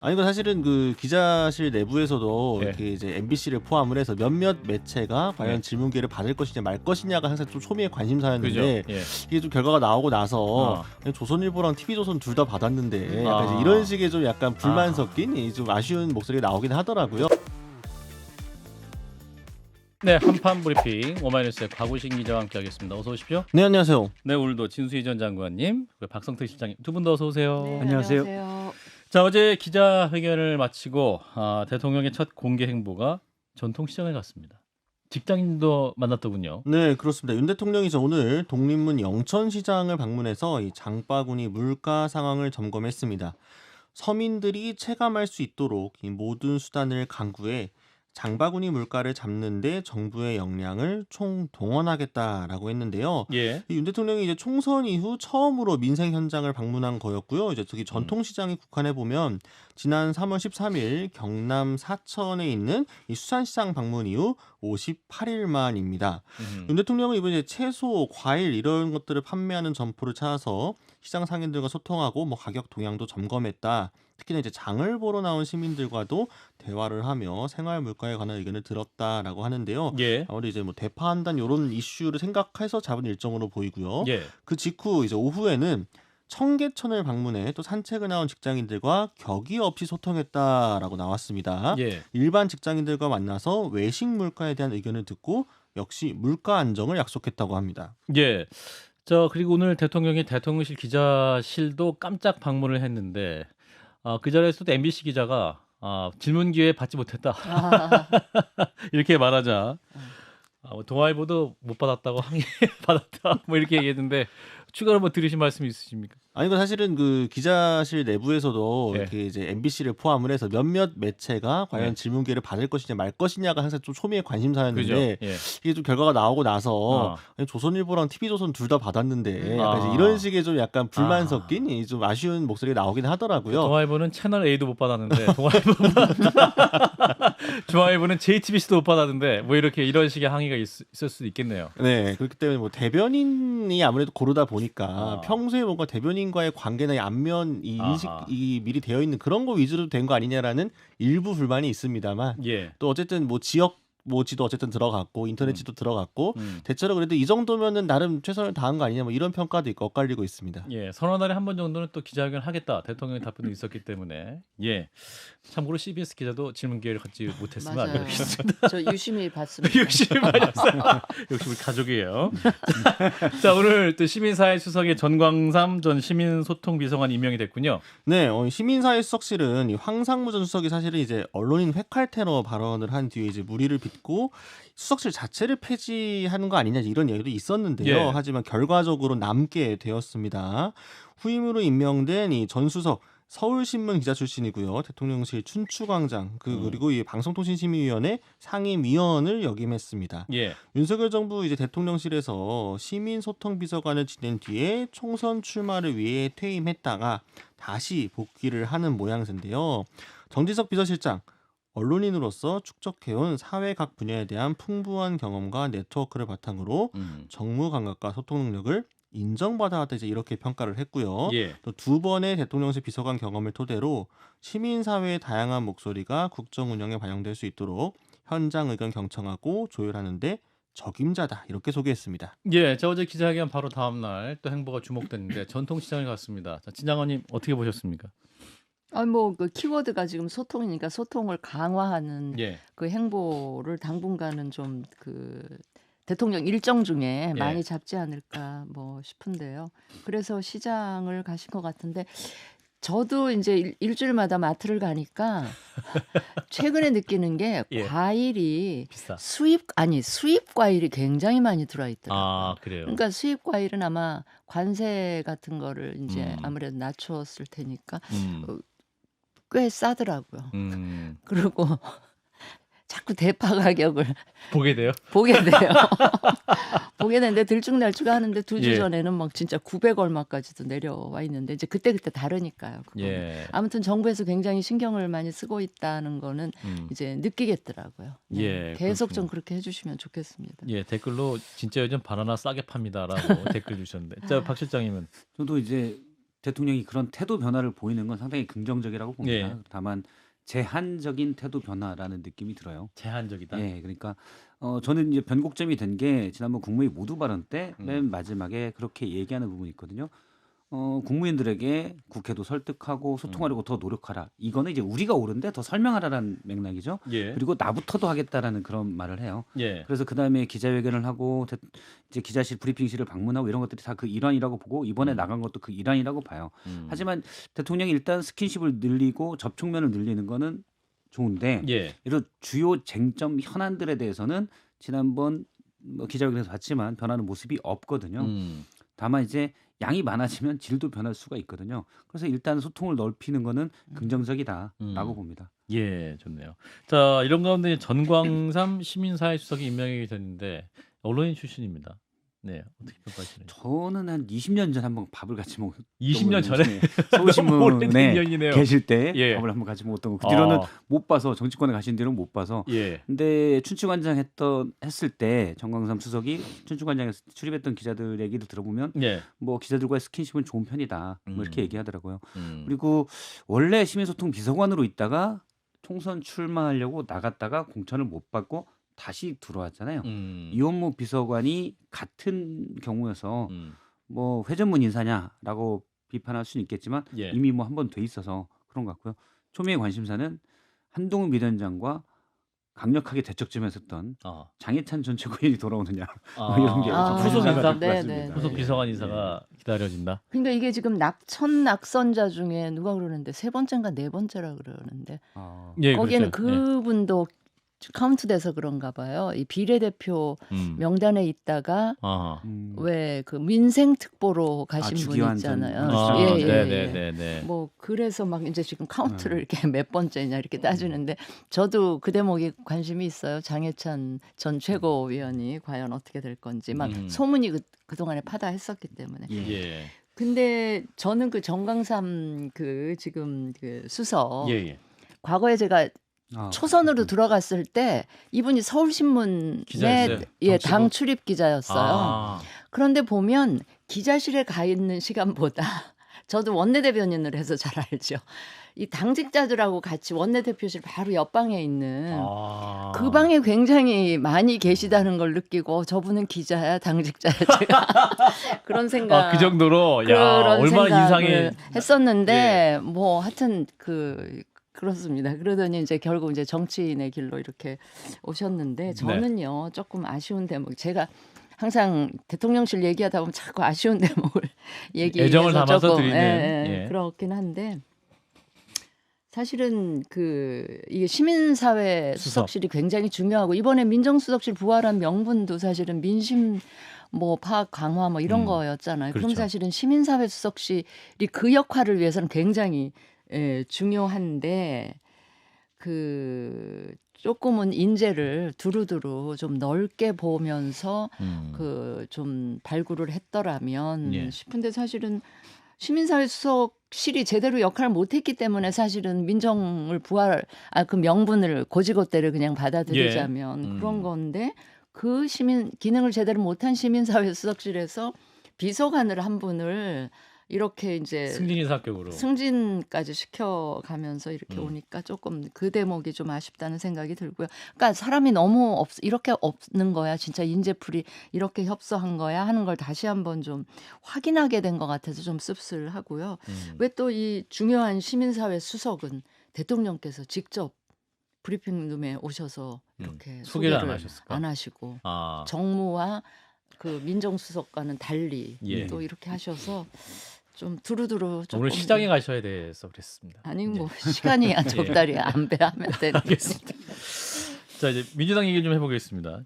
아니 그 사실은 그 기자실 내부에서도 예. 이렇게 이제 MBC를 포함을 해서 몇몇 매체가 과연 예. 질문 기회를 받을 것이냐 말 것이냐가 항상 좀 초미의 관심사였는데 그죠? 예. 이게 좀 결과가 나오고 나서 어. 조선일보랑 TV조선 둘 다 받았는데 약간 이제 아. 이런 식의 좀 약간 불만 아. 섞인 좀 아쉬운 목소리가 나오긴 하더라고요. 네, 한판 브리핑 오마이뉴스의 곽우신 기자와 함께하겠습니다. 어서 오십시오. 네, 안녕하세요. 네, 오늘도 진수희 전 장관님, 그리고 박성태 실장님 두 분 더 어서 오세요. 네, 안녕하세요. 안녕하세요. 자, 어제 기자회견을 마치고 대통령의 첫 공개 행보가 전통시장을 갔습니다. 직장인도 만났더군요. 네, 그렇습니다. 윤 대통령이 오늘 독립문 영천시장을 방문해서 이 장바구니 물가 상황을 점검했습니다. 서민들이 체감할 수 있도록 이 모든 수단을 강구해 장바구니 물가를 잡는 데 정부의 역량을 총동원하겠다라고 했는데요. 예. 이 윤 대통령이 이제 총선 이후 처음으로 민생 현장을 방문한 거였고요. 이제 특히 전통시장에 국한해 보면 지난 3월 13일 경남 사천에 있는 이 수산시장 방문 이후 58일 만입니다. 윤 대통령은 이번에 채소, 과일 이런 것들을 판매하는 점포를 찾아서 시장 상인들과 소통하고 뭐 가격 동향도 점검했다. 특히나 이제 장을 보러 나온 시민들과도 대화를 하며 생활 물가에 관한 의견을 들었다라고 하는데요. 예. 아무래도 이제 뭐 대파 한단 이런 이슈를 생각해서 잡은 일정으로 보이고요. 예. 그 직후 이제 오후에는 청계천을 방문해 또 산책을 나온 직장인들과 격의 없이 소통했다라고 나왔습니다. 예. 일반 직장인들과 만나서 외식 물가에 대한 의견을 듣고 역시 물가 안정을 약속했다고 합니다. 예. 그리고 오늘 대통령이 대통령실 기자실도 깜짝 방문을 했는데 그 자리에서도 MBC 기자가 질문 기회 받지 못했다. 아, 이렇게 말하자 동아일보도 못 받았다고 항의 받았다 뭐 이렇게 얘기했는데 추가로 뭐 들으신 말씀 있으십니까? 아니 그 사실은 그 기자실 내부에서도 예. 이렇게 이제 MBC를 포함을 해서 몇몇 매체가 과연 예. 질문 기회를 받을 것이냐 말 것이냐가 항상 좀 초미의 그죠? 관심사였는데 예. 이게 좀 결과가 나오고 나서 어. 조선일보랑 TV조선 둘 다 받았는데 약간 이제 아. 이런 식의 좀 약간 불만 아. 섞인 좀 아쉬운 목소리가 나오긴 하더라고요. 동아일보는 채널 A도 못 받았는데 중앙일보는 JTBC도 못 받았는데 뭐 이런 식의 항의가 있을 수도 있겠네요. 네, 그렇기 때문에 뭐 대변인이 아무래도 고르다 보니까 평소에 뭔가 대변인과의 관계나 이 안면 이 인식 아하. 이 미리 되어 있는 그런 거 위주로 된 거 아니냐라는 일부 불만이 있습니다만 예. 또 어쨌든 뭐 지역 모지도 어쨌든 들어갔고 인터넷 지도 들어갔고 음. 대체로 그래도 이 정도면은 나름 최선을 다한 거 아니냐 뭐 이런 평가도 있고 엇갈리고 있습니다. 예, 서너 달에 한 번 정도는 또 기자회견 하겠다. 대통령의 답변도 있었기 때문에 예. 참고로 CBS 기자도 질문 기회를 갖지 못했으면 안 맞아요. 되겠습니다. 저 유심히 봤습니다. 욕심이 많았어요. 역시 우리 가족이에요. 자, 오늘 또 시민사회 수석의 전광삼 전 시민소통비서관 임명이 됐군요. 네, 시민사회 수석실은 이 황상무 전 수석이 사실은 이제 언론인 회칼 테러 발언을 한 뒤에 이제 물의를 빚고 수석실 자체를 폐지하는 거 아니냐 이런 얘기도 있었는데요. 예. 하지만 결과적으로 남게 되었습니다. 후임으로 임명된 이 전 수석 서울신문 기자 출신이고요. 대통령실 춘추광장 그리고 이 방송통신심의위원회 상임위원을 역임했습니다. 예. 윤석열 정부 이제 대통령실에서 시민소통비서관을 지낸 뒤에 총선 출마를 위해 퇴임했다가 다시 복귀를 하는 모양새인데요. 정진석 비서실장 언론인으로서 축적해온 사회 각 분야에 대한 풍부한 경험과 네트워크를 바탕으로 정무 감각과 소통 능력을 인정받아왔다 이제 이렇게 평가를 했고요. 예. 또 두 번의 대통령실 비서관 경험을 토대로 시민사회의 다양한 목소리가 국정 운영에 반영될 수 있도록 현장 의견 경청하고 조율하는데 적임자다 이렇게 소개했습니다. 예, 저 어제 기자회견 바로 다음 날 또 행보가 주목됐는데 전통시장에 갔습니다. 자, 진 장관님 어떻게 보셨습니까? 뭐 그 키워드가 지금 소통이니까 소통을 강화하는 예. 그 행보를 당분간은 좀 그 대통령 일정 중에 예. 많이 잡지 않을까 뭐 싶은데요. 그래서 시장을 가신 것 같은데 저도 이제 일주일마다 마트를 가니까 최근에 느끼는 게 예. 과일이 비싸. 수입 과일이 굉장히 많이 들어와 있더라고요. 아, 그래요. 그러니까 수입 과일은 아마 관세 같은 거를 이제 음. 아무래도 낮췄을 테니까 음. 꽤 싸더라고요. 음. 그리고 자꾸 대파 가격을 보게 돼요? 보게 돼요. 보게 되는데 들쭉날쭉하는데 2주 예. 전에는 막 진짜 900 얼마까지도 내려와 있는데 이제 그때 다르니까요. 그거는. 예. 아무튼 정부에서 굉장히 신경을 많이 쓰고 있다는 거는 음. 이제 느끼겠더라고요. 네. 예, 계속 좀 그렇군요. 그렇게 해주시면 좋겠습니다. 예, 댓글로 진짜 요즘 바나나 싸게 팝니다라고 댓글 주셨는데. 자, 박 실장님은 저도 이제 대통령이 그런 태도 변화를 보이는 건 상당히 긍정적이라고 봅니다. 예. 다만 제한적인 태도 변화라는 느낌이 들어요. 제한적이다. 예, 그러니까 저는 이제 변곡점이 된 게 지난번 국무회의 모두 발언 때 음. 맨 마지막에 그렇게 얘기하는 부분이 있거든요. 국무위원들에게 국회도 설득하고 소통하려고 더 노력하라. 이거는 이제 우리가 옳은데 더 설명하라라는 맥락이죠. 예. 그리고 나부터도 하겠다라는 그런 말을 해요. 예. 그래서 그 다음에 기자회견을 하고 이제 기자실 브리핑실을 방문하고 이런 것들이 다 그 일환이라고 보고 이번에 나간 것도 그 일환이라고 봐요. 하지만 대통령이 일단 스킨십을 늘리고 접촉면을 늘리는 거는 좋은데 예. 이런 주요 쟁점 현안들에 대해서는 지난번 기자회견에서 봤지만 변하는 모습이 없거든요. 다만 이제 양이 많아지면 질도 변할 수가 있거든요. 그래서 일단 소통을 넓히는 거는 긍정적이다라고 봅니다. 예, 좋네요. 자, 이런 가운데 전광삼 시민사회 수석이 임명이 됐는데 언론인 출신입니다. 네, 어떻게 평가하시나요? 저는 한 20년 전에 한번 밥을 같이 먹었던 20년 전에 네, 서울신문에 인연이네요. 계실 때 예. 밥을 한번 같이 먹었던 거. 그 뒤로는 아, 못 봐서 정치권에 가신 뒤로는 못 봐서. 예. 근데 춘추관장 했을 때 정광삼 수석이 춘추관장에 출입했던 기자들 얘기를 들어보면 예. 뭐 기자들과의 스킨십은 좋은 편이다. 뭐 이렇게 음. 얘기하더라고요. 음. 그리고 원래 시민소통 비서관으로 있다가 총선 출마하려고 나갔다가 공천을 못 받고 다시 들어왔잖아요. 이원무 비서관이 같은 경우여서 뭐 회전문 인사냐라고 비판할 수는 있겠지만 예. 이미 뭐 한 번 돼 있어서 그런 것 같고요. 초미의 관심사는 한동훈 비대위원장과 강력하게 대척 좀 했었던 아. 장해찬 전 최고위원이 돌아오느냐 아. 이런 게 아, 후속 관심사가 인사? 될것 네, 같습니다. 네, 후속 네. 비서관 인사가 기다려진다. 그러니까 이게 지금 낙선자 중에 누가 그러는데 세 번째인가 네 번째라 그러는데 예, 거기에는 그렇죠. 예. 그분도 카운트돼서 그런가 봐요. 이 비례대표 음. 명단에 있다가 아하. 왜 그 민생 특보로 가신 분 주기환 전 있잖아요. 민주당 아, 예, 예, 네, 예. 네, 네, 네. 뭐 그래서 막 이제 지금 카운트를 이렇게 몇 번째냐 이렇게 따지는데 저도 그 대목이 관심이 있어요. 장해찬 전 최고위원이 과연 어떻게 될 건지 막 소문이 그동안에 파다했었기 때문에. 예. 근데 저는 그 정광삼 그 지금 그 수석 예, 예. 과거에 제가 초선으로 그렇군요. 들어갔을 때 이분이 서울신문의 기자였어요? 예, 정치부? 당 출입 기자였어요. 아. 그런데 보면 기자실에 가 있는 시간보다 저도 원내대변인을 해서 잘 알죠. 이 당직자들하고 같이 원내대표실 바로 옆방에 있는 아. 그 방에 굉장히 많이 계시다는 걸 느끼고 저분은 기자야 당직자야 제가 그런 생각 아, 그 정도로 야, 그런 얼마나 생각을 인상이 했었는데 뭐 하여튼 그렇습니다. 그러더니 이제 결국 이제 정치인의 길로 이렇게 오셨는데 저는요 조금 아쉬운 대목 제가 항상 대통령실 얘기하다 보면 자꾸 아쉬운 대목을 얘기해서 애정을 담아서 조금, 드리는, 예. 그렇긴 한데 사실은 이게 시민사회 수석실이 굉장히 중요하고 이번에 민정수석실 부활한 명분도 사실은 민심 뭐 파악 강화 뭐 이런 거였잖아요. 그럼 그렇죠. 사실은 시민사회 수석실이 그 역할을 위해서는 굉장히 중요한데 조금은 인재를 두루두루 좀 넓게 보면서 좀 발굴을 했더라면 예. 싶은데 사실은 시민사회 수석실이 제대로 역할을 못했기 때문에 사실은 민정을 그 명분을 고지고대를 그냥 받아들이자면 그런 건데 그 기능을 제대로 못한 시민사회 수석실에서 비서관을 한 분을 이렇게 이제 승진인사 합격으로. 승진까지 시켜가면서 이렇게 오니까 조금 그 대목이 좀 아쉽다는 생각이 들고요. 그러니까 사람이 너무 이렇게 없는 거야. 진짜 인재풀이 이렇게 협소한 거야 하는 걸 다시 한번 좀 확인하게 된 것 같아서 좀 씁쓸하고요. 왜 또 이 중요한 시민사회 수석은 대통령께서 직접 브리핑룸에 오셔서 이렇게 소개를 안 소개를 하셨을까? 안 하시고 아. 정무와 그 민정수석과는 달리 예. 또 이렇게 하셔서 좀 두루두루 조금 오늘 시장에 가셔야 돼서 그랬습니다. 아니 뭐 시간이야 적달이 안 배하면 되는 알겠습니다. 자 이제 민주당 얘기 좀 해보겠습니다.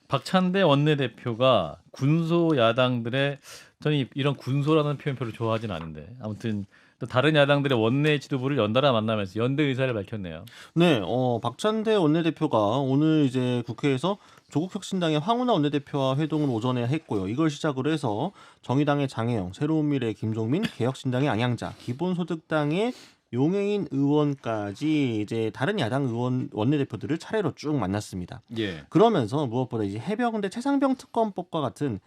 박찬대 원내대표가 군소 야당들의 저는 이런 군소라는 표현 별로 좋아하진 않은데 아무튼 또 다른 야당들의 원내 지도부를 연달아 만나면서 연대 의사를 밝혔네요. 네, 박찬대 원내대표가 오늘 이제 국회에서 조국혁신당의 황운하 원내대표와 회동을 오전에 했고요. 이걸 시작으로 해서 정의당의 장혜영, 새로운미래의 김종민, 개혁신당의 안양자, 기본소득당의 용해인 의원까지 이제 다른 야당 의원 원내대표들을 차례로 쭉 만났습니다. 예. 그러면서 무엇보다 이제 해병대 최상병 특검법과 같은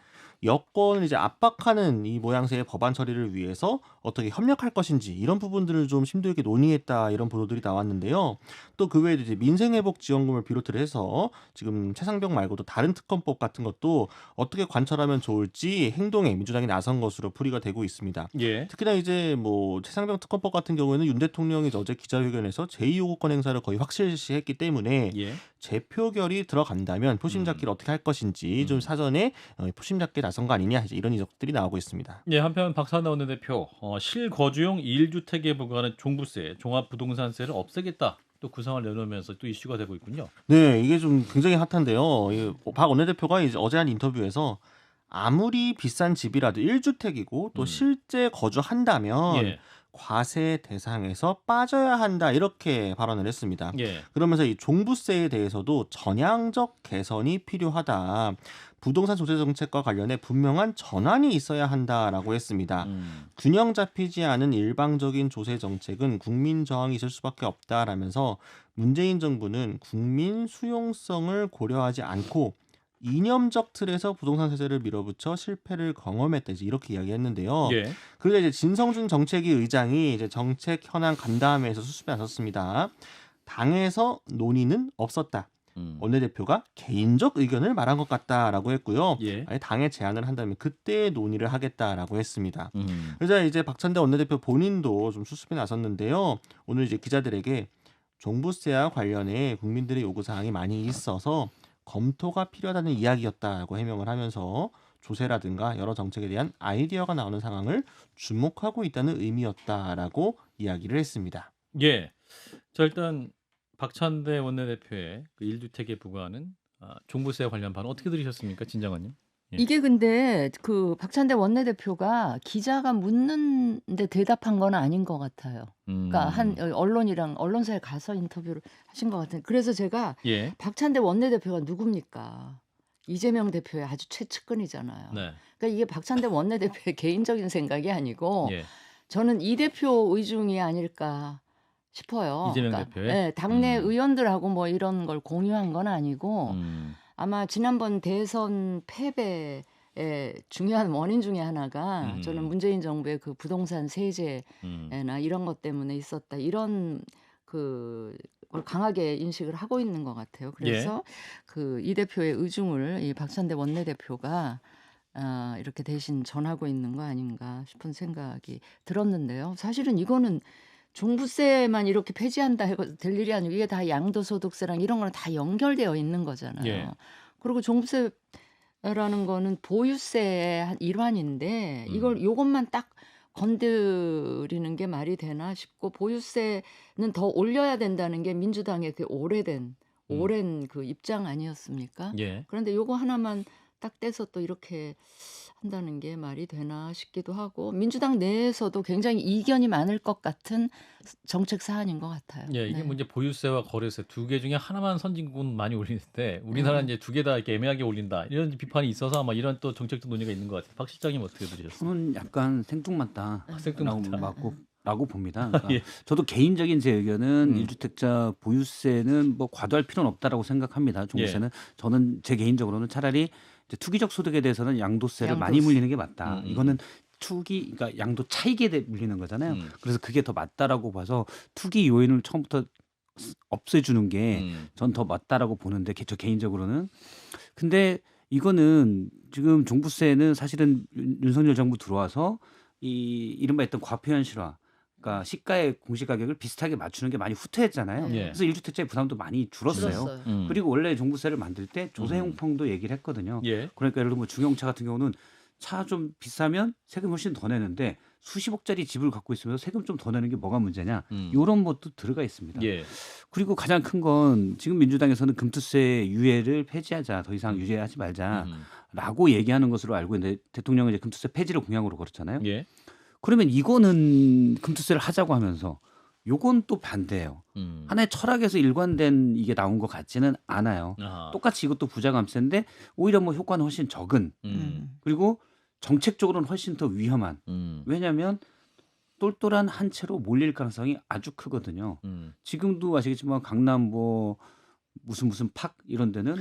여권을 이제 압박하는 이 모양새의 법안 처리를 위해서 어떻게 협력할 것인지 이런 부분들을 좀 심도 있게 논의했다 이런 보도들이 나왔는데요. 또 그 외에도 이제 민생회복지원금을 비롯을 해서 지금 최상병 말고도 다른 특검법 같은 것도 어떻게 관철하면 좋을지 행동에 민주당이 나선 것으로 풀이가 되고 있습니다. 예. 특히나 이제 뭐 최상병 특검법 같은 경우에는 윤 대통령이 이제 어제 기자회견에서 제2요구권 행사를 거의 확실시했기 때문에 예. 재표결이 들어간다면 표심 잡기를 어떻게 할 것인지 좀 사전에 표심 잡기에 나선 거 아니냐 이제 이런 이적들이 나오고 있습니다. 예, 한편 박찬대 원내대표 실거주용 1주택에 부과하는 종부세, 종합부동산세를 없애겠다. 또 구상을 내놓으면서 또 이슈가 되고 있군요. 네, 이게 좀 굉장히 핫한데요. 박 원내대표가 이제 어제 한 인터뷰에서 아무리 비싼 집이라도 1주택이고 또 실제 거주한다면 예. 과세 대상에서 빠져야 한다 이렇게 발언을 했습니다. 예. 그러면서 이 종부세에 대해서도 전향적 개선이 필요하다. 부동산 조세 정책과 관련해 분명한 전환이 있어야 한다라고 했습니다. 균형 잡히지 않은 일방적인 조세 정책은 국민 저항이 있을 수밖에 없다라면서 문재인 정부는 국민 수용성을 고려하지 않고 이념적 틀에서 부동산 세제를 밀어붙여 실패를 경험했다 이렇게 이야기했는데요. 예. 그러자 이제 진성준 정책위 의장이 이제 정책 현안 간담회에서 수습에 나섰습니다. 당에서 논의는 없었다. 원내대표가 개인적 의견을 말한 것 같다라고 했고요. 예. 아니, 당에 제안을 한다면 그때 논의를 하겠다라고 했습니다. 그러자 이제 박찬대 원내대표 본인도 좀 수습에 나섰는데요. 오늘 이제 기자들에게 종부세와 관련해 국민들의 요구 사항이 많이 있어서 검토가 필요하다는 이야기였다고 해명을 하면서 조세라든가 여러 정책에 대한 아이디어가 나오는 상황을 주목하고 있다는 의미였다라고 이야기를 했습니다. 예. 자, 일단 박찬대 원내대표의 그 1주택에 부과하는 종부세 관련 발언 어떻게 들으셨습니까, 진장관님? 예. 이게 근데 그 박찬대 원내대표가 기자가 묻는데 대답한 건 아닌 것 같아요. 그러니까 한 언론이랑 언론사에 가서 인터뷰를 하신 것 같은. 그래서 제가 예. 박찬대 원내대표가 누굽니까? 이재명 대표의 아주 최측근이잖아요. 네. 그러니까 이게 박찬대 원내대표의 개인적인 생각이 아니고 예. 저는 이 대표 의중이 아닐까 싶어요. 이재명 그러니까, 대표의? 네, 당내 의원들하고 뭐 이런 걸 공유한 건 아니고 아마 지난번 대선 패배의 중요한 원인 중에 하나가 저는 문재인 정부의 그 부동산 세제나 이런 것 때문에 있었다. 이런 걸 강하게 인식을 하고 있는 것 같아요. 그래서 그 이 대표의 의중을 이 박찬대 원내대표가 이렇게 대신 전하고 있는 거 아닌가 싶은 생각이 들었는데요. 사실은 이거는 종부세만 이렇게 폐지한다 해도 될 일이 아니고 이게 다 양도소득세랑 이런 거랑 다 연결되어 있는 거잖아요. 예. 그리고 종부세라는 거는 보유세의 한 일환인데 이걸 요것만 딱 건드리는 게 말이 되나 싶고 보유세는 더 올려야 된다는 게 민주당의 그 오랜 그 입장 아니었습니까? 예. 그런데 요거 하나만 딱 떼서 또 이렇게 한다는 게 말이 되나 싶기도 하고 민주당 내에서도 굉장히 이견이 많을 것 같은 정책 사안인 것 같아요. 예, 이게 네. 뭐 이제 보유세와 거래세 두 개 중에 하나만 선진국은 많이 올리는데 우리나라는 이제 두 개 다 이렇게 애매하게 올린다 이런 비판이 있어서 아마 이런 또 정책적 논의가 있는 것 같아요. 박 실장님 어떻게 들으셨어요? 저는 약간 생뚱맞다라고 생뚱맞다. 라고 봅니다. 그러니까 예. 저도 개인적인 제 의견은 1주택자 보유세는 뭐 과도할 필요는 없다라고 생각합니다. 종부세는 저는 제 개인적으로는 차라리 이제 투기적 소득에 대해서는 양도세를 많이 양도세. 물리는 게 맞다. 이거는 투기 그러니까 양도 차익에 물리는 거잖아요. 그래서 그게 더 맞다라고 봐서 투기 요인을 처음부터 없애주는 게 전 더 맞다라고 보는데 저 개인적으로는 근데 이거는 지금 종부세는 사실은 윤석열 정부 들어와서 이 이른바 했던 과표현실화 그러니까 시가의 공시가격을 비슷하게 맞추는 게 많이 후퇴했잖아요. 네. 예. 그래서 1주택자의 부담도 많이 줄었어요. 그리고 원래 종부세를 만들 때 조세형평도 얘기를 했거든요. 예. 그러니까 예를 들면 중형차 같은 경우는 차 좀 비싸면 세금 훨씬 더 내는데 수십억짜리 집을 갖고 있으면서 세금 좀 더 내는 게 뭐가 문제냐 이런 것도 들어가 있습니다. 예. 그리고 가장 큰 건 지금 민주당에서는 금투세 유예를 폐지하자 더 이상 유예하지 말자라고 얘기하는 것으로 알고 있는데 대통령은 이제 금투세 폐지를 공약으로 걸었잖아요. 예. 그러면 이거는 금투세를 하자고 하면서 요건 또 반대예요. 하나의 철학에서 일관된 이게 나온 것 같지는 않아요. 아하. 똑같이 이것도 부자감세인데 오히려 뭐 효과는 훨씬 적은 그리고 정책적으로는 훨씬 더 위험한 왜냐하면 똘똘한 한 채로 몰릴 가능성이 아주 크거든요. 지금도 아시겠지만 강남 뭐 무슨 팍 이런 데는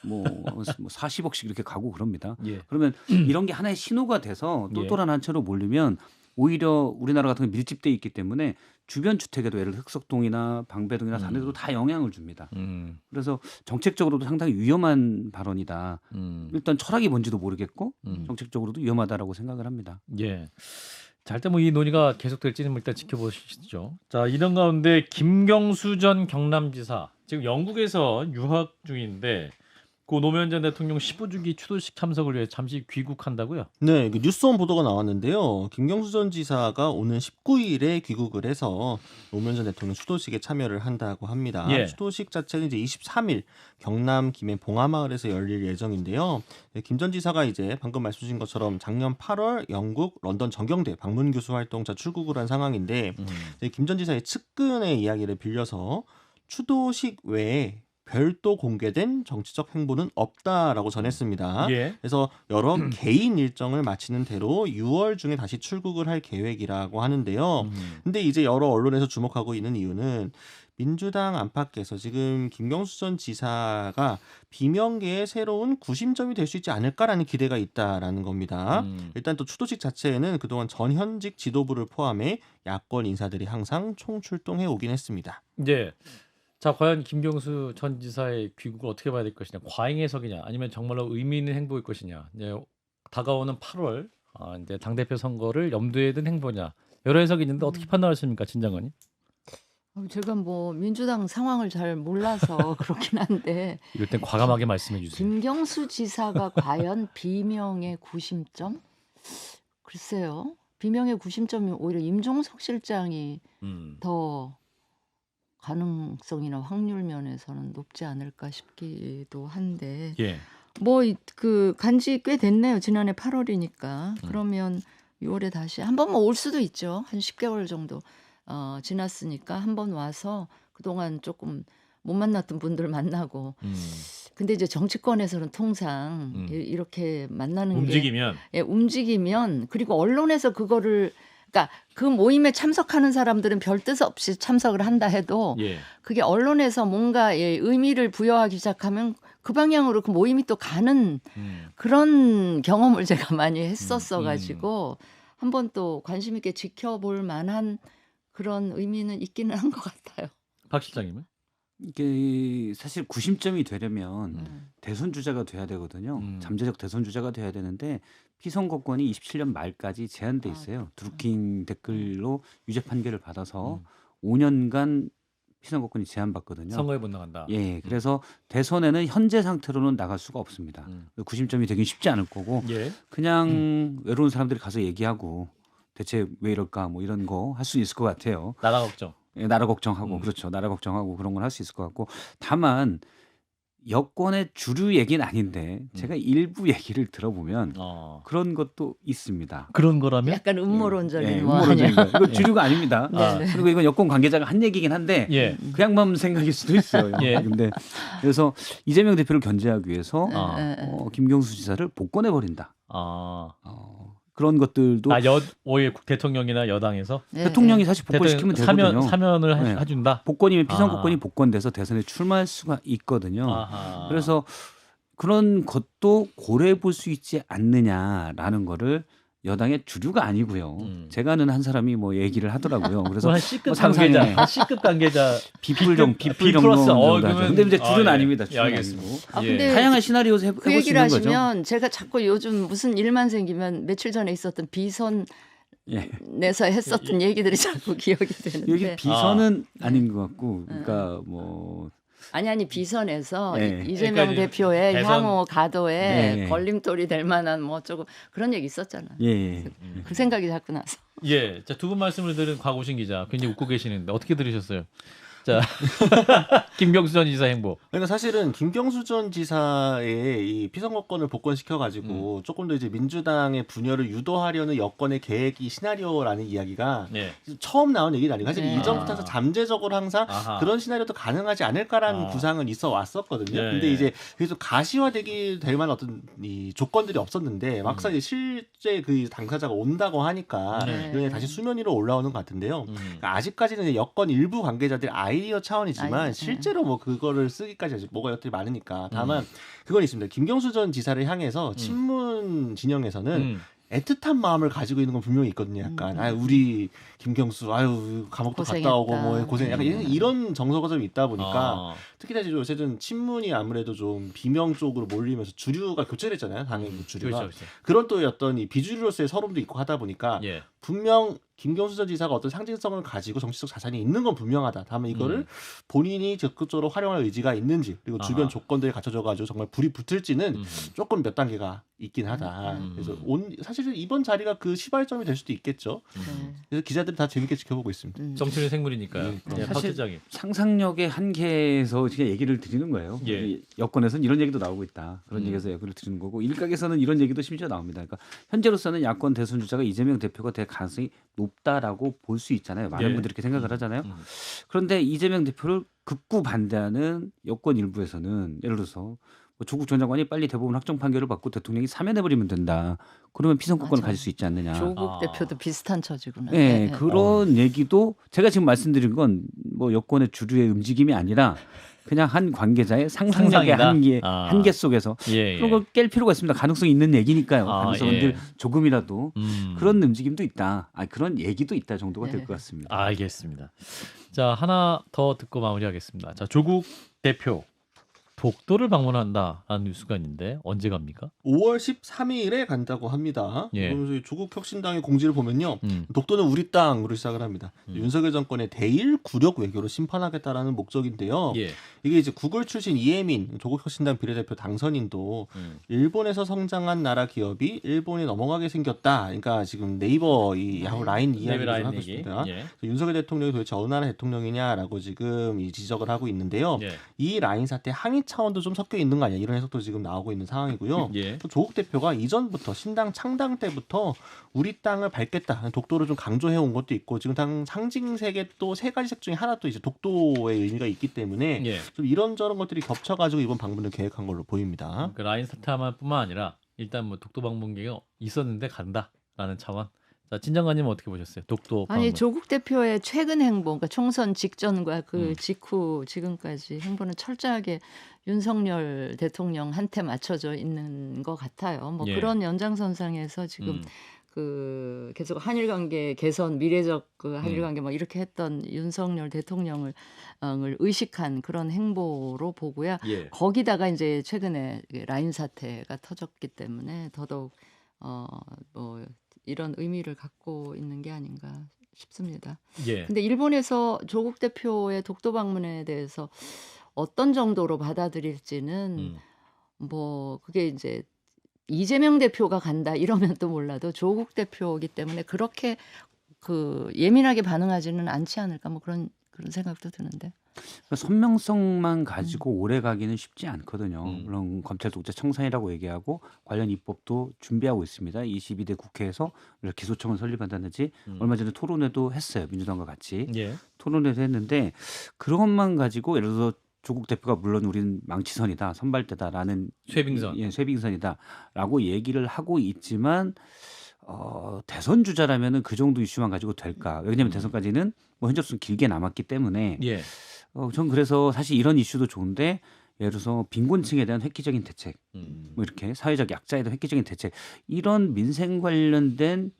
뭐 40억씩 이렇게 가고 그럽니다. 예. 그러면 이런 게 하나의 신호가 돼서 똘똘한 한 채로 몰리면 오히려 우리나라 같은 게 밀집돼 있기 때문에 주변 주택에도 예를 들어 흑석동이나 방배동이나 산에도 다 영향을 줍니다. 그래서 정책적으로도 상당히 위험한 발언이다. 일단 철학이 뭔지도 모르겠고 정책적으로도 위험하다라고 생각을 합니다. 예. 자, 일단 뭐 이 논의가 계속될지는 일단 지켜보시죠. 자, 이런 가운데 김경수 전 경남지사 지금 영국에서 유학 중인데 고 노무현 전 대통령 15주기 추도식 참석을 위해 잠시 귀국한다고요? 네, 그 뉴스원 보도가 나왔는데요. 김경수 전 지사가 오는 19일에 귀국을 해서 노무현 전 대통령 추도식에 참여를 한다고 합니다. 예. 추도식 자체는 이제 23일 경남 김해 봉하마을에서 열릴 예정인데요. 김 전 지사가 이제 방금 말씀 주신 것처럼 작년 8월 영국 런던 정경대 방문 교수 활동자 출국을 한 상황인데 김 전 지사의 측근의 이야기를 빌려서 추도식 외에 별도 공개된 정치적 행보는 없다라고 전했습니다. 예. 그래서 여러 개인 일정을 마치는 대로 6월 중에 다시 출국을 할 계획이라고 하는데요. 근데 이제 여러 언론에서 주목하고 있는 이유는 민주당 안팎에서 지금 김경수 전 지사가 비명계의 새로운 구심점이 될 수 있지 않을까라는 기대가 있다라는 겁니다. 일단 또 추도식 자체에는 그동안 전현직 지도부를 포함해 야권 인사들이 항상 총출동해 오긴 했습니다. 예. 자, 과연 김경수 전 지사의 귀국을 어떻게 봐야 될 것이냐? 과잉 해석이냐? 아니면 정말로 의미 있는 행보일 것이냐? 이제 다가오는 8월 이제 당대표 선거를 염두에 둔 행보냐? 여러 해석이 있는데 어떻게 판단하십니까, 진 장관님? 제가 뭐 민주당 상황을 잘 몰라서 그렇긴 한데 이럴 땐 과감하게 말씀해 주세요. 김경수 지사가 과연 비명의 구심점? 글쎄요. 비명의 구심점이 오히려 임종석 실장이 더 가능성이나 확률 면에서는 높지 않을까 싶기도 한데 예. 뭐 그 간지 꽤 됐네요. 지난해 8월이니까 그러면 6월에 다시 한 번만 올 수도 있죠. 한 10개월 정도 지났으니까 한 번 와서 그동안 조금 못 만났던 분들 만나고 근데 이제 정치권에서는 통상 이렇게 만나는 움직이면 게 움직이면 그리고 언론에서 그거를 그러니까 그 모임에 참석하는 사람들은 별 뜻 없이 참석을 한다 해도 예. 그게 언론에서 뭔가 의미를 부여하기 시작하면 그 방향으로 그 모임이 또 가는 그런 경험을 제가 많이 했었어 가지고 한번 또 관심 있게 지켜볼 만한 그런 의미는 있기는 한 것 같아요. 박 실장님은? 이게 사실 구심점이 되려면 대선 주자가 돼야 되거든요. 잠재적 대선 주자가 돼야 되는데 피선거권이 27년 말까지 제한돼 있어요. 드루킹 댓글로 유죄 판결을 받아서 5년간 피선거권이 제한받거든요. 선거에 못 나간다. 예, 그래서 대선에는 현재 상태로는 나갈 수가 없습니다. 구심점이 되긴 쉽지 않을 거고 예. 그냥 외로운 사람들이 가서 얘기하고 대체 왜 이럴까 뭐 이런 거 할 수 있을 것 같아요. 나라 걱정. 예, 나라 걱정하고 그렇죠. 나라 걱정하고 그런 걸 할 수 있을 것 같고 다만 여권의 주류 얘기는 아닌데 제가 일부 얘기를 들어보면 그런 것도 있습니다. 그런 거라면? 약간 음모론적인 예, 뭐 음모론적인 아니야. 거예요. 이거 주류가 아닙니다. 네네. 그리고 이건 여권 관계자가 한 얘기긴 한데 예. 그 양반 생각일 수도 있어요. 예. 근데 그래서 이재명 대표를 견제하기 위해서 김경수 지사를 복권해 버린다. 그런 것들도 오히려 대통령이나 여당에서 대통령이 사실 복권시키면 되거든요. 사면을 해준다. 복권이면 피선거권이 복권돼서 대선에 출마할 수가 있거든요. 그래서 그런 것도 고려해 볼 수 있지 않느냐라는 거를 여당의 주류가 아니고요. 제가 아는 한 사람이 뭐 얘기를 하더라고요. 그래서 한 C급 상상에 관계자, C급 관계자, 비플 정도 플러스. 하죠. 근데 이제 주류는 아닙니다. 주류는 알겠습니다. 아니고. 근데 다양한 시나리오에서 그 해볼 수 얘기를 있는 거죠. 하시면 제가 자꾸 요즘 무슨 일만 생기면 며칠 전에 있었던 비선 내서 했었던 얘기들이 자꾸 기억이 되는데 여기 비선은 아닌 것 같고, 그러니까 뭐 아니 비선에서 네. 이재명 그러니까 대표의 대선- 향후 가도에 네. 걸림돌이 될 만한 뭐 어쩌고 그런 얘기 있었잖아요. 예. 그 생각이 자꾸 나서. 예, 자, 두 분 말씀을 들은 곽우신 기자 굉장히 웃고 계시는데 어떻게 들으셨어요? 자, 김경수 전 지사 행보. 그러니까 사실은 김경수 전 지사의 이 피선거권을 복권시켜가지고 조금 더 이제 민주당의 분열을 유도하려는 여권의 계획이 시나리오라는 이야기가 예. 처음 나온 얘기는 아니고 사실 네. 이전부터 해서 잠재적으로 항상 아하. 그런 시나리오도 가능하지 않을까라는 구상은 있어 왔었거든요. 예. 근데 이제 그래서 가시화되기 될 만한 어떤 이 조건들이 없었는데 막상 이제 실제 그 당사자가 온다고 하니까 네. 이게 다시 수면 위로 올라오는 것 같은데요. 그러니까 아직까지는 이제 여권 일부 관계자들 아이디어 차원이지만 아이디어, 실제로 뭐 그거를 쓰기까지 아직 뭐가 여태이 많으니까 다만 그건 있습니다. 김경수 전 지사를 향해서 친문 진영에서는 애틋한 마음을 가지고 있는 건 분명히 있거든요. 약간 아 우리 김경수 아유 감옥도 고생했다. 갔다 오고 뭐 고생 약간 이런 정서가 좀 있다 보니까 아. 특히나 이제 요새는 친문이 아무래도 좀 비명 쪽으로 몰리면서 주류가 교체됐잖아요. 당연히 주류가 그렇죠, 그렇죠. 그런 또 어떤 이 비주류로서의 서름도 있고 하다 보니까 예. 분명 김경수 전 지사가 어떤 상징성을 가지고 정치적 자산이 있는 건 분명하다. 다만 이거를 본인이 적극적으로 활용할 의지가 있는지 그리고 주변 아하. 조건들이 갖춰져가지고 정말 불이 붙을지는 음. 조금 몇 단계가 있긴 하다. 음. 그래서 사실은 이번 자리가 그 시발점이 될 수도 있겠죠. 네. 그래서 기자들이 다 재밌게 지켜보고 있습니다. 정치는 생물이니까요. 그럼. 예, 박 사실- 실장님. 상상력의 한계에서 그냥 얘기를 드리는 거예요. 예. 이 여권에서는 이런 얘기도 나오고 있다. 그런 얘기에서 얘기를 드리는 거고 일각에서는 이런 얘기도 심지어 나옵니다. 그러니까 현재로서는 야권 대선 주자가 이재명 대표가 될 가능성이 높다라고 볼 수 있잖아요. 많은 예. 분들이 이렇게 생각을 하잖아요. 음. 그런데 이재명 대표를 극구 반대하는 여권 일부에서는 예를 들어서 뭐 조국 전 장관이 빨리 대법원 확정 판결을 받고 대통령이 사면해버리면 된다. 그러면 피선거권을 맞아요. 가질 수 있지 않느냐. 조국 아. 대표도 비슷한 처지구나. 네, 네. 그런 얘기도 제가 지금 말씀드린 건 뭐 여권의 주류의 움직임이 아니라 그냥 한 관계자의 상상력의 상상이다? 한계 속에서 예, 그런 걸 깰 필요가 있습니다. 가능성이 있는 얘기니까요. 아, 가능성은 예. 늘 조금이라도 그런 움직임도 있다. 그런 얘기도 있다 정도가 네. 될 것 같습니다. 알겠습니다. 자, 하나 더 듣고 마무리하겠습니다. 자, 조국 대표 독도를 방문한다라는 뉴스가 있는데 언제 갑니까? 5월 13일에 간다고 합니다. 예. 그러면서 이 조국 혁신당의 공지를 보면요. 음. 독도는 우리 땅으로 시작을 합니다. 윤석열 정권의 대일 굴욕 외교로 심판하겠다라는 목적인데요. 예. 이게 이제 구글 출신 이혜민 조국 혁신당 비례대표 당선인도 일본에서 성장한 나라 기업이 일본에 넘어가게 생겼다. 그러니까 지금 네이버 이 야후 라인 이야기를 라인 하고 얘기. 있습니다. 예. 윤석열 대통령이 도대체 어느 나라 대통령이냐라고 지금 이 지적을 하고 있는데요. 예. 이 라인 사태 항의 차원도 좀 섞여 있는 거 아니야? 이런 해석도 지금 나오고 있는 상황이고요. 예. 또 조국 대표가 이전부터 신당 창당 때부터 우리 땅을 밟겠다, 독도를 좀 강조해 온 것도 있고 지금 당 상징색의 또 세 가지 색 중에 하나 또 이제 독도의 의미가 있기 때문에 예. 좀 이런저런 것들이 겹쳐가지고 이번 방문을 계획한 걸로 보입니다. 그 라인 사태만뿐만 아니라 일단 뭐 독도 방문 계획이 있었는데 간다라는 차원. 자, 진 장관님은 어떻게 보셨어요? 독도 방문. 아니 조국 대표의 최근 행보, 그러니까 총선 직전과 그 직후 지금까지 행보는 철저하게 윤석열 대통령한테 맞춰져 있는 것 같아요. 뭐 예. 그런 연장선상에서 지금 그 계속 한일 관계 개선, 미래적 그 한일 관계 뭐 이렇게 했던 윤석열 대통령을 의식한 그런 행보로 보고요. 예. 거기다가 이제 최근에 라인 사태가 터졌기 때문에 더더욱 뭐 이런 의미를 갖고 있는 게 아닌가 싶습니다. 예. 근데 일본에서 조국 대표의 독도 방문에 대해서 어떤 정도로 받아들일지는 뭐 그게 이제 이재명 대표가 간다 이러면 또 몰라도 조국 대표이기 때문에 그렇게 그 예민하게 반응하지는 않지 않을까 뭐 그런 생각도 드는데. 그러니까 선명성만 가지고 오래 가기는 쉽지 않거든요. 물론 검찰 독재 청산이라고 얘기하고 관련 입법도 준비하고 있습니다. 22대 국회에서 기소청을 설립한다든지 얼마 전에 토론회도 했어요. 민주당과 같이 예. 토론회도 했는데 그런 것만 가지고 예를 들어서 조국 대표가 물론 우리는 망치선이다, 선발대다라는 쇠빙선. 예, 쇠빙선이다라고 얘기를 하고 있지만 대선 주자라면은 그 정도 이슈만 가지고 될까? 왜냐하면 대선까지는 뭐 현재로서는 길게 남았기 때문에 예. 전 그래서 사실 이런 이슈도 좋은데 예를 들어서 빈곤층에 대한 획기적인 대책, 뭐 이렇게 사회적 약자에 대한 획기적인 대책 이런 민생 관련된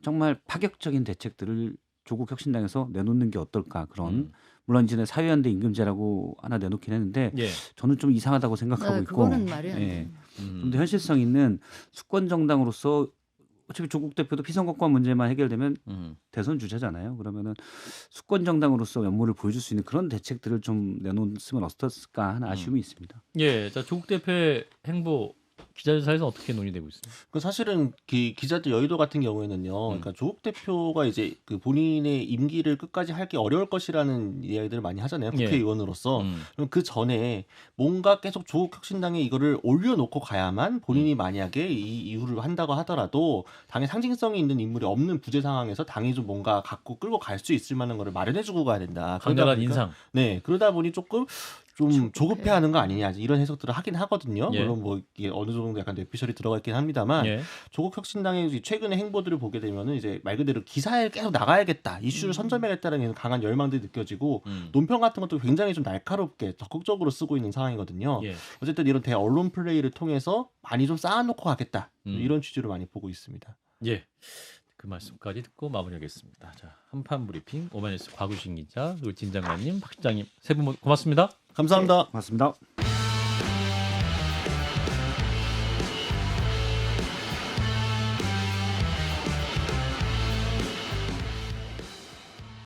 정말 파격적인 대책들을 조국 혁신당에서 내놓는 게 어떨까 그런 물론 이제 사회연대 임금제라고 하나 내놓긴 했는데 예. 저는 좀 이상하다고 생각하고 있고 그거는 말이 안 돼. 좀 더 현실성 있는 수권 정당으로서 어차피 조국 대표도 피선거권 문제만 해결되면 대선 주자잖아요. 그러면은 수권 정당으로서 면모를 보여줄 수 있는 그런 대책들을 좀 내놓으면 어떻을까 하는 아쉬움이 있습니다. 예. 자, 조국 대표의 행보 기자들 사이에서 어떻게 논의되고 있습니다. 그 사실은 기자들 여의도 같은 경우에는요. 그러니까 조국 대표가 이제 그 본인의 임기를 끝까지 하기 어려울 것이라는 이야기들을 많이 하잖아요. 예. 국회의원으로서. 그럼 그 전에 뭔가 계속 조국 혁신당에 이거를 올려놓고 가야만 본인이 만약에 이 이유를 한다고 하더라도 당의 상징성이 있는 인물이 없는 부재 상황에서 당이 좀 뭔가 갖고 끌고 갈 수 있을 만한 거를 마련해주고 가야 된다. 강렬한 인상. 네, 그러다 보니 조금 좀 조급해하는 거 아니냐 이런 해석들을 하긴 하거든요. 예. 물론 뭐 이게 어느 정도 약간 뇌피셜이 들어가 있긴 합니다만 예. 조국 혁신당의 최근의 행보들을 보게 되면은 이제 말 그대로 기사에 계속 나가야겠다, 이슈를 선점해야겠다는 강한 열망들이 느껴지고 논평 같은 것도 굉장히 좀 날카롭게 적극적으로 쓰고 있는 상황이거든요. 예. 어쨌든 이런 대언론 플레이를 통해서 많이 좀 쌓아놓고 가겠다 이런 취지로 많이 보고 있습니다. 예. 그 말씀까지 듣고 마무리하겠습니다. 자, 한판 브리핑 오마이뉴스 곽우신 기자 그리고 진장관님, 박 실장님 세 분 고맙습니다. 감사합니다. 고맙습니다.